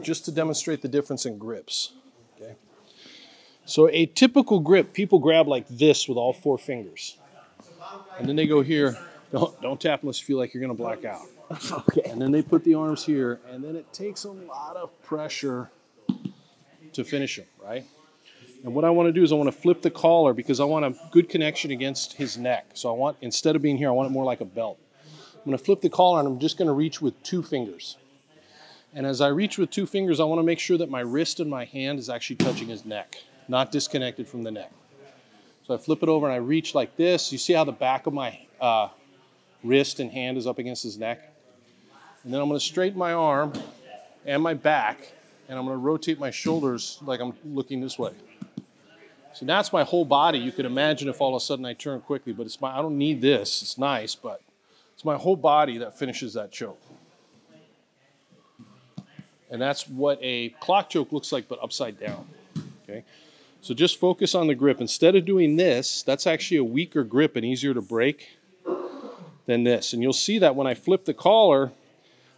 just to demonstrate the difference in grips. Okay. So a typical grip, people grab like this with all 4 fingers. And then they go here. Don't tap unless you feel like you're going to black out. Okay. And then they put the arms here, and then it takes a lot of pressure to finish them, right? And what I want to do is I want to flip the collar because I want a good connection against his neck. So I want, instead of being here, I want it more like a belt. I'm going to flip the collar, and I'm just going to reach with 2 fingers. And as I reach with 2 fingers, I want to make sure that my wrist and my hand is actually touching his neck, not disconnected from the neck. So I flip it over and I reach like this. You see how the back of my wrist and hand is up against his neck? And then I'm going to straighten my arm and my back, and I'm going to rotate my shoulders like I'm looking this way. So that's my whole body. You could imagine if all of a sudden I turn quickly, but it's I don't need this. It's nice, but it's my whole body that finishes that choke. And that's what a clock choke looks like, but upside down. Okay. So just focus on the grip. Instead of doing this, that's actually a weaker grip and easier to break than this. And you'll see that when I flip the collar,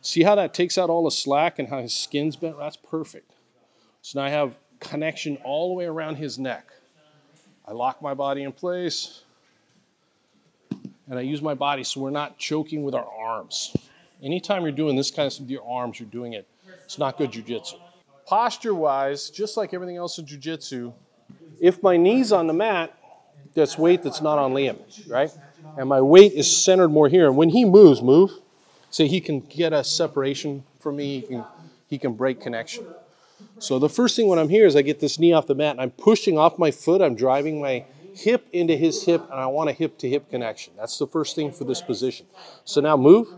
see how that takes out all the slack and how his skin's bent? That's perfect. So now I have connection all the way around his neck. I lock my body in place, and I use my body so we're not choking with our arms. Anytime you're doing this kind of stuff with your arms, you're doing it. It's not good jiu-jitsu. Posture-wise, just like everything else in jiu-jitsu, if my knee's on the mat, that's weight that's not on Liam, right? And my weight is centered more here. And when he moves, so he can get a separation from me, he can break connection. So the first thing when I'm here is I get this knee off the mat, and I'm pushing off my foot. I'm driving my hip into his hip, and I want a hip-to-hip connection. That's the first thing for this position. So now move.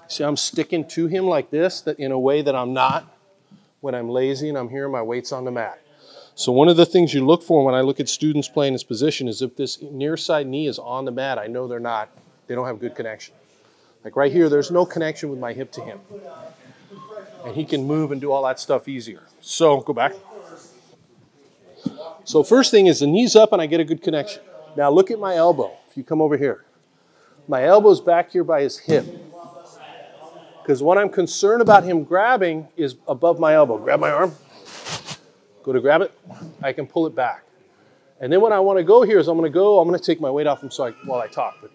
See, I'm sticking to him like this, that in a way that I'm not when I'm lazy and I'm here, my weight's on the mat. So one of the things you look for when I look at students playing this position is if this near side knee is on the mat, I know they don't have good connection. Like right here, there's no connection with my hip to him. And he can move and do all that stuff easier. So go back. So first thing is the knee's up and I get a good connection. Now look at my elbow. If you come over here, my elbow's back here by his hip. Because what I'm concerned about him grabbing is above my elbow. Grab my arm. Go to grab it. I can pull it back. And then when I want to go here is I'm going to take my weight off him while I talk. But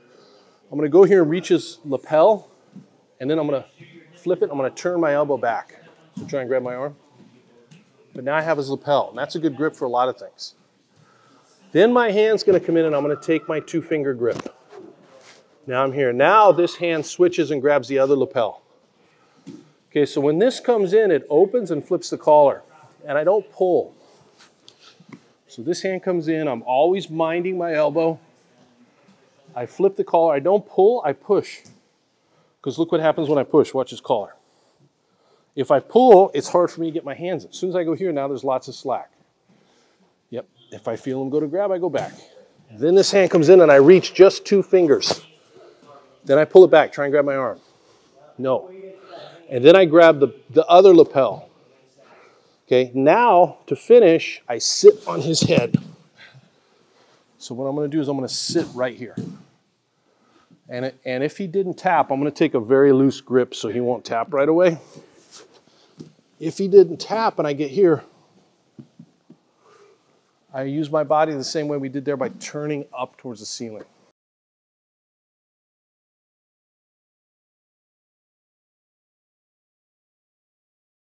I'm going to go here and reach his lapel. And then I'm going to flip it. I'm going to turn my elbow back. So try and grab my arm. But now I have his lapel. And that's a good grip for a lot of things. Then my hand's going to come in and I'm going to take my 2-finger grip. Now I'm here. Now this hand switches and grabs the other lapel. Okay, so when this comes in, it opens and flips the collar. And I don't pull. So this hand comes in. I'm always minding my elbow. I flip the collar. I don't pull, I push. Because look what happens when I push. Watch his collar. If I pull, it's hard for me to get my hands in. As soon as I go here, now there's lots of slack. Yep. If I feel him go to grab, I go back. Then this hand comes in and I reach just 2 fingers. Then I pull it back. Try and grab my arm. No. And then I grab the other lapel. Okay, now to finish, I sit on his head. So what I'm going to do is I'm going to sit right here. And if he didn't tap, I'm going to take a very loose grip so he won't tap right away. If he didn't tap and I get here, I use my body the same way we did there by turning up towards the ceiling.